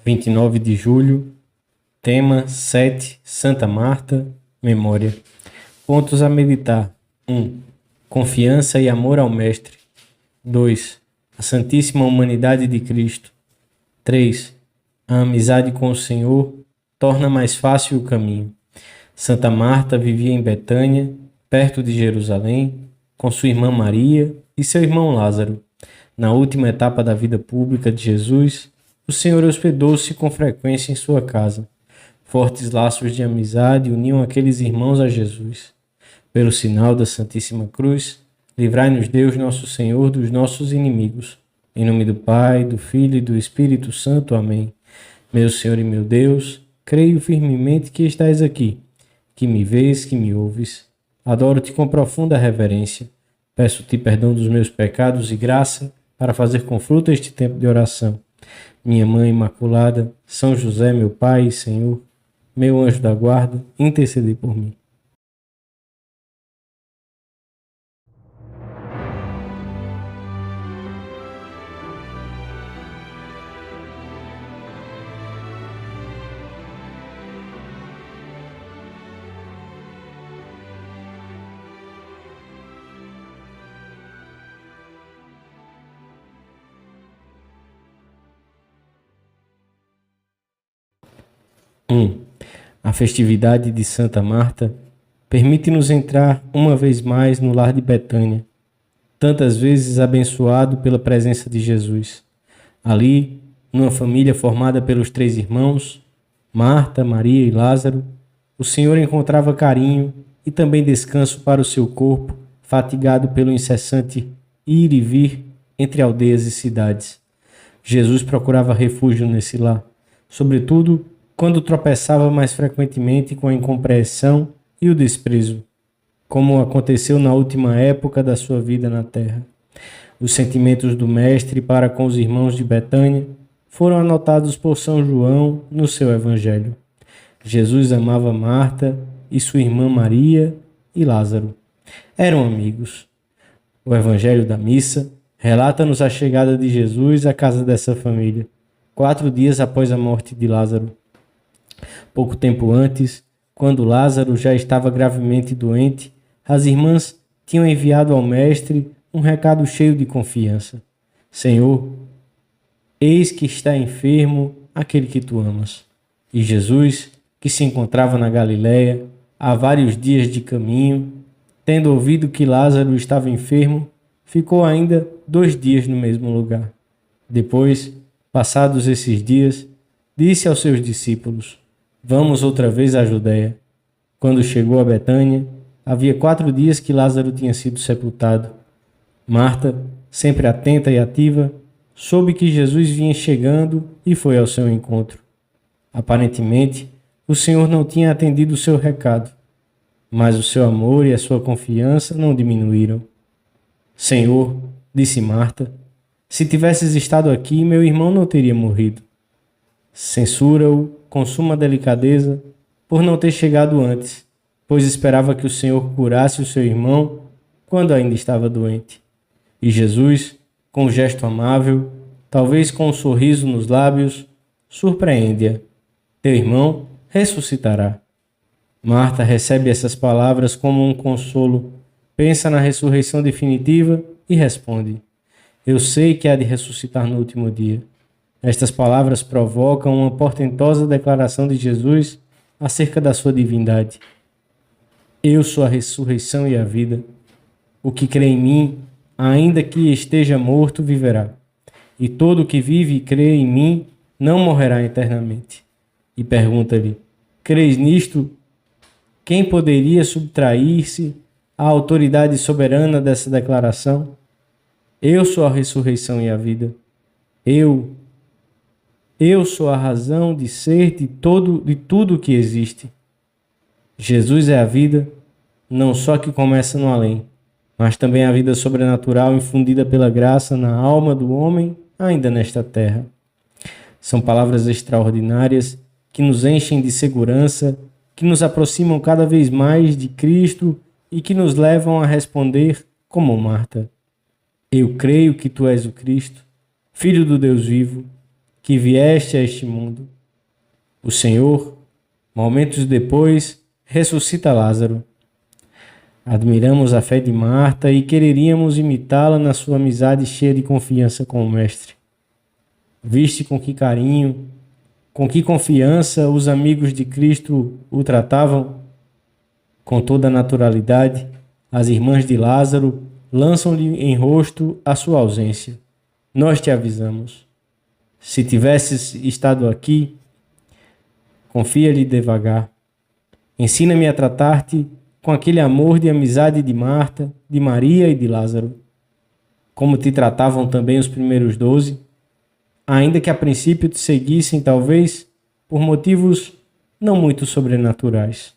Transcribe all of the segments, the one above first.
29 de julho, tema 7, Santa Marta, memória. Pontos a meditar: 1. Confiança e amor ao Mestre. 2. A Santíssima Humanidade de Cristo. 3. A amizade com o Senhor torna mais fácil o caminho. Santa Marta vivia em Betânia, perto de Jerusalém, com sua irmã Maria e seu irmão Lázaro. Na última etapa da vida pública de Jesus, o Senhor hospedou-se com frequência em sua casa. Fortes laços de amizade uniam aqueles irmãos a Jesus. Pelo sinal da Santíssima Cruz, livrai-nos Deus nosso Senhor dos nossos inimigos. Em nome do Pai, do Filho e do Espírito Santo. Amém. Meu Senhor e meu Deus, creio firmemente que estais aqui, que me vês, que me ouves. Adoro-te com profunda reverência. Peço-te perdão dos meus pecados e graça para fazer com fruto este tempo de oração. Minha Mãe Imaculada, São José, meu Pai e Senhor, meu anjo da guarda, intercedei por mim. A festividade de Santa Marta permite-nos entrar uma vez mais no lar de Betânia, tantas vezes abençoado pela presença de Jesus. Ali, numa família formada pelos 3 irmãos, Marta, Maria e Lázaro, o Senhor encontrava carinho e também descanso para o seu corpo, fatigado pelo incessante ir e vir entre aldeias e cidades. Jesus procurava refúgio nesse lar, sobretudo quando tropeçava mais frequentemente com a incompreensão e o desprezo, como aconteceu na última época da sua vida na terra. Os sentimentos do Mestre para com os irmãos de Betânia foram anotados por São João no seu Evangelho. Jesus amava Marta e sua irmã Maria e Lázaro. Eram amigos. O Evangelho da Missa relata-nos a chegada de Jesus à casa dessa família, 4 dias após a morte de Lázaro. Pouco tempo antes, quando Lázaro já estava gravemente doente, as irmãs tinham enviado ao Mestre um recado cheio de confiança. Senhor, eis que está enfermo aquele que tu amas. E Jesus, que se encontrava na Galiléia, há vários dias de caminho, tendo ouvido que Lázaro estava enfermo, ficou ainda 2 dias no mesmo lugar. Depois, passados esses dias, disse aos seus discípulos: Vamos outra vez à Judéia. Quando chegou a Betânia, havia 4 dias que Lázaro tinha sido sepultado. Marta, sempre atenta e ativa, soube que Jesus vinha chegando e foi ao seu encontro. Aparentemente, o Senhor não tinha atendido o seu recado, mas o seu amor e a sua confiança não diminuíram. Senhor, disse Marta, se tivesses estado aqui, meu irmão não teria morrido. Censura-o com suma delicadeza por não ter chegado antes, pois esperava que o Senhor curasse o seu irmão quando ainda estava doente. E Jesus, com um gesto amável, talvez com um sorriso nos lábios, surpreende-a. Teu irmão ressuscitará. Marta recebe essas palavras como um consolo, pensa na ressurreição definitiva e responde: Eu sei que há de ressuscitar no último dia. Estas palavras provocam uma portentosa declaração de Jesus acerca da sua divindade. Eu sou a ressurreição e a vida. O que crê em mim, ainda que esteja morto, viverá. E todo o que vive e crê em mim não morrerá eternamente. E pergunta-lhe: Crês nisto? Quem poderia subtrair-se à autoridade soberana dessa declaração? Eu sou a ressurreição e a vida. Eu sou a razão de ser de tudo o que existe. Jesus é a vida, não só que começa no além, mas também a vida sobrenatural infundida pela graça na alma do homem ainda nesta terra. São palavras extraordinárias que nos enchem de segurança, que nos aproximam cada vez mais de Cristo e que nos levam a responder como Marta: Eu creio que tu és o Cristo, Filho do Deus vivo, que vieste a este mundo. O Senhor, momentos depois, ressuscita Lázaro. Admiramos a fé de Marta e quereríamos imitá-la na sua amizade cheia de confiança com o Mestre. Viste com que carinho, com que confiança os amigos de Cristo o tratavam? Com toda a naturalidade, as irmãs de Lázaro lançam-lhe em rosto a sua ausência. Nós te avisamos. Se tivesses estado aqui, confia-lhe devagar. Ensina-me a tratar-te com aquele amor de amizade de Marta, de Maria e de Lázaro, como te tratavam também os primeiros 12, ainda que a princípio te seguissem, talvez, por motivos não muito sobrenaturais.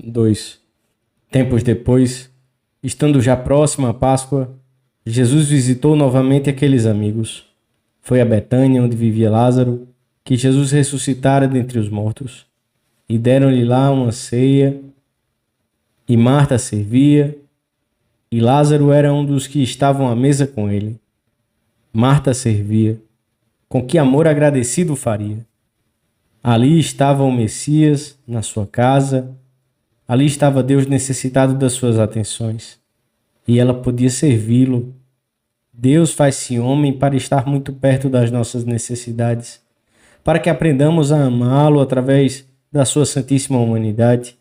Dois. Tempos depois, estando já próxima a Páscoa, Jesus visitou novamente aqueles amigos. Foi a Betânia, onde vivia Lázaro, que Jesus ressuscitara dentre os mortos. E deram-lhe lá uma ceia, e Marta servia, e Lázaro era um dos que estavam à mesa com ele. Marta servia. Com que amor agradecido faria! Ali estava o Messias, na sua casa. Ali estava Deus necessitado das suas atenções. E ela podia servi-lo. Deus faz-se homem para estar muito perto das nossas necessidades, para que aprendamos a amá-lo através da sua santíssima humanidade,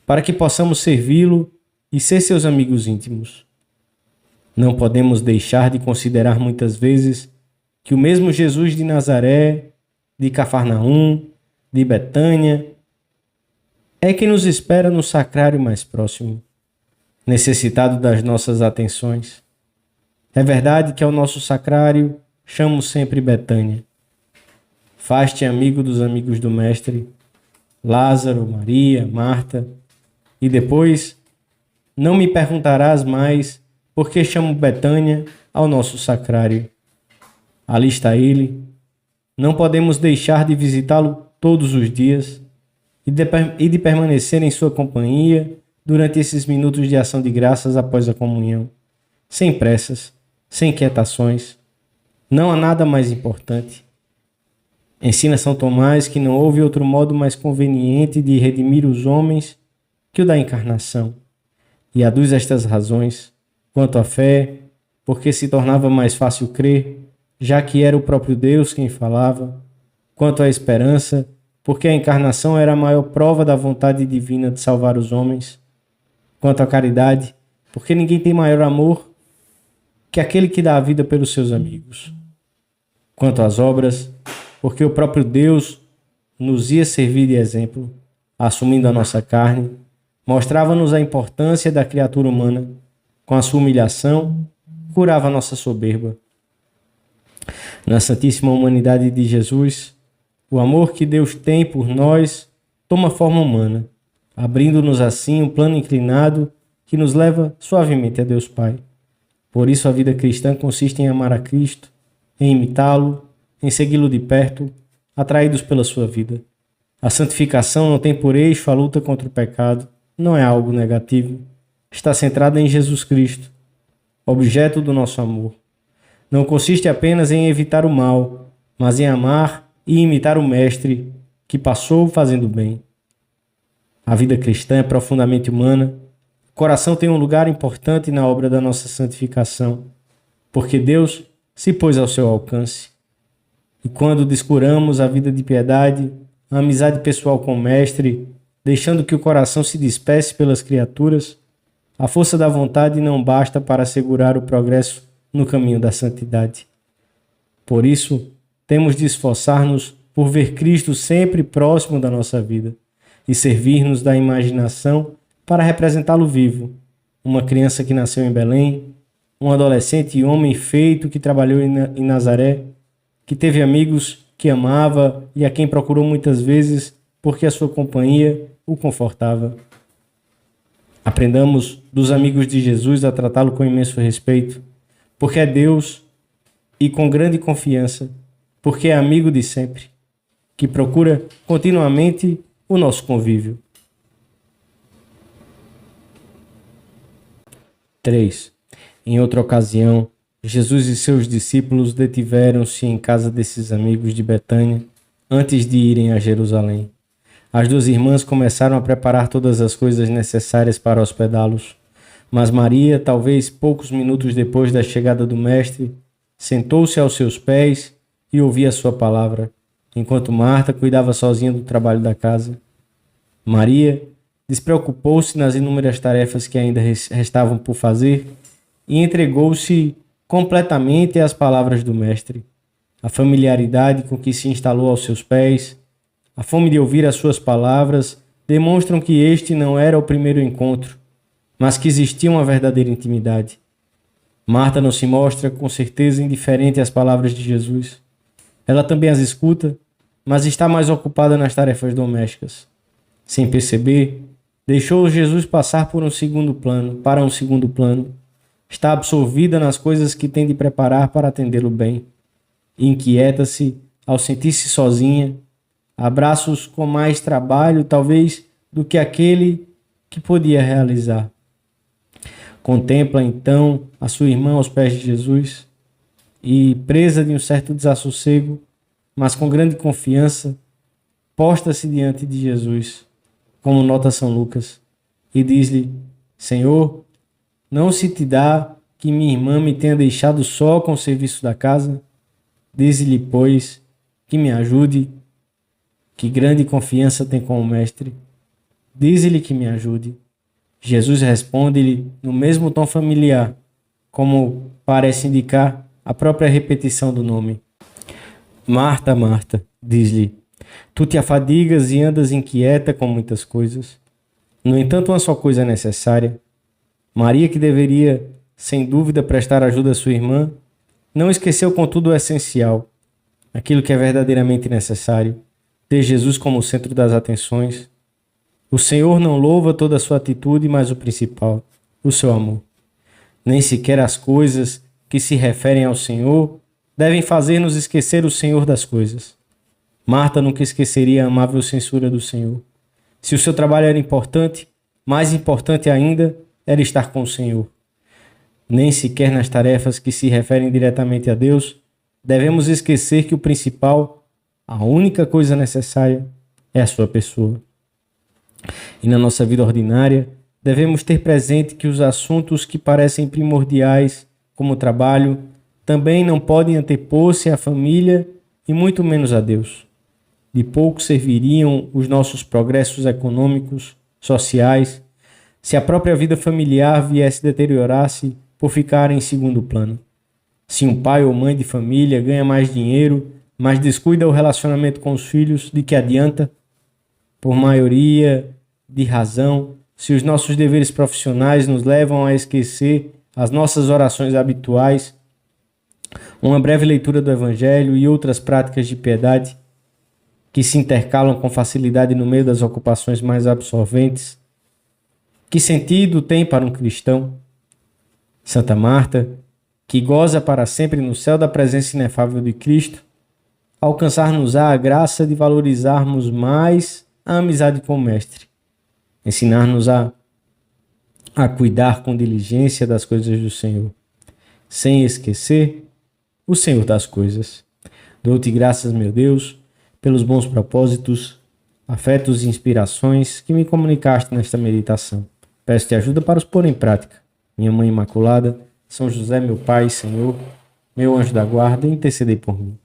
para que possamos servi-lo e ser seus amigos íntimos. Não podemos deixar de considerar muitas vezes que o mesmo Jesus de Nazaré, de Cafarnaum, de Betânia, é quem nos espera no sacrário mais próximo, necessitado das nossas atenções. É verdade que ao nosso sacrário chamo sempre Betânia. Faz-te amigo dos amigos do Mestre, Lázaro, Maria, Marta, e depois não me perguntarás mais por que chamo Betânia ao nosso sacrário. Ali está ele. Não podemos deixar de visitá-lo todos os dias e de permanecer em sua companhia durante esses minutos de ação de graças após a comunhão, sem pressas, sem inquietações. Não há nada mais importante. Ensina São Tomás que não houve outro modo mais conveniente de redimir os homens que o da encarnação, e aduz estas razões. Quanto à fé, porque se tornava mais fácil crer, já que era o próprio Deus quem falava. Quanto à esperança, porque a encarnação era a maior prova da vontade divina de salvar os homens. Quanto à caridade, porque ninguém tem maior amor que aquele que dá a vida pelos seus amigos. Quanto às obras, porque o próprio Deus nos ia servir de exemplo, assumindo a nossa carne, mostrava-nos a importância da criatura humana. Com a sua humilhação, curava a nossa soberba. Na Santíssima Humanidade de Jesus, o amor que Deus tem por nós toma forma humana, abrindo-nos assim um plano inclinado que nos leva suavemente a Deus Pai. Por isso a vida cristã consiste em amar a Cristo, em imitá-lo, em segui-lo de perto, atraídos pela sua vida. A santificação não tem por eixo a luta contra o pecado, não é algo negativo. Está centrada em Jesus Cristo, objeto do nosso amor. Não consiste apenas em evitar o mal, mas em amar e imitar o Mestre que passou fazendo bem. A vida cristã é profundamente humana. O coração tem um lugar importante na obra da nossa santificação, porque Deus se pôs ao seu alcance. E quando descuramos a vida de piedade, a amizade pessoal com o Mestre, deixando que o coração se despece pelas criaturas, a força da vontade não basta para assegurar o progresso no caminho da santidade. Por isso, temos de esforçar-nos por ver Cristo sempre próximo da nossa vida e servir-nos da imaginação para representá-lo vivo. Uma criança que nasceu em Belém, um adolescente e homem feito que trabalhou em Nazaré, que teve amigos que amava e a quem procurou muitas vezes porque a sua companhia o confortava. Aprendamos dos amigos de Jesus a tratá-lo com imenso respeito, porque é Deus, e com grande confiança, porque é amigo de sempre, que procura continuamente o nosso convívio. 3. Em outra ocasião, Jesus e seus discípulos detiveram-se em casa desses amigos de Betânia antes de irem a Jerusalém. As duas irmãs começaram a preparar todas as coisas necessárias para hospedá-los. Mas Maria, talvez poucos minutos depois da chegada do Mestre, sentou-se aos seus pés e ouvia a sua palavra, enquanto Marta cuidava sozinha do trabalho da casa. Maria despreocupou-se nas inúmeras tarefas que ainda restavam por fazer e entregou-se completamente às palavras do Mestre. A familiaridade com que se instalou aos seus pés, a fome de ouvir as suas palavras, demonstram que este não era o primeiro encontro, mas que existia uma verdadeira intimidade. Marta não se mostra com certeza indiferente às palavras de Jesus. Ela também as escuta, mas está mais ocupada nas tarefas domésticas. Sem perceber, deixou Jesus passar para um segundo plano. Está absorvida nas coisas que tem de preparar para atendê-lo bem. Inquieta-se ao sentir-se sozinha, abraços com mais trabalho, talvez, do que aquele que podia realizar. Contempla, então, a sua irmã aos pés de Jesus e, presa de um certo desassossego, mas com grande confiança, posta-se diante de Jesus, como nota São Lucas, e diz-lhe: Senhor, não se te dá que minha irmã me tenha deixado só com o serviço da casa? Dize-lhe, pois, que me ajude. Que grande confiança tem com o Mestre. Dize-lhe que me ajude. Jesus responde-lhe no mesmo tom familiar, como parece indicar a própria repetição do nome. Marta, Marta, diz-lhe, tu te afadigas e andas inquieta com muitas coisas. No entanto, uma só coisa é necessária. Maria, que deveria, sem dúvida, prestar ajuda à sua irmã, não esqueceu, contudo, o essencial, aquilo que é verdadeiramente necessário, ter Jesus como o centro das atenções. O Senhor não louva toda a sua atitude, mas o principal, o seu amor. Nem sequer as coisas que se referem ao Senhor devem fazer-nos esquecer o Senhor das coisas. Marta nunca esqueceria a amável censura do Senhor. Se o seu trabalho era importante, mais importante ainda era estar com o Senhor. Nem sequer nas tarefas que se referem diretamente a Deus, devemos esquecer que o principal, a única coisa necessária, é a sua pessoa. E na nossa vida ordinária, devemos ter presente que os assuntos que parecem primordiais, como o trabalho, também não podem antepor-se à família e muito menos a Deus. De pouco serviriam os nossos progressos econômicos, sociais, se a própria vida familiar viesse deteriorar-se por ficar em segundo plano. Se um pai ou mãe de família ganha mais dinheiro, mas descuida o relacionamento com os filhos, de que adianta? Por maioria de razão, se os nossos deveres profissionais nos levam a esquecer as nossas orações habituais, uma breve leitura do Evangelho e outras práticas de piedade que se intercalam com facilidade no meio das ocupações mais absorventes, que sentido tem para um cristão? Santa Marta, que goza para sempre no céu da presença inefável de Cristo, alcançar-nos-á a graça de valorizarmos mais a amizade com o Mestre, ensinar-nos a cuidar com diligência das coisas do Senhor, sem esquecer o Senhor das coisas. Dou-te graças, meu Deus, pelos bons propósitos, afetos e inspirações que me comunicaste nesta meditação. Peço-te ajuda para os pôr em prática. Minha Mãe Imaculada, São José, meu Pai, Senhor, meu anjo da guarda, intercedei por mim.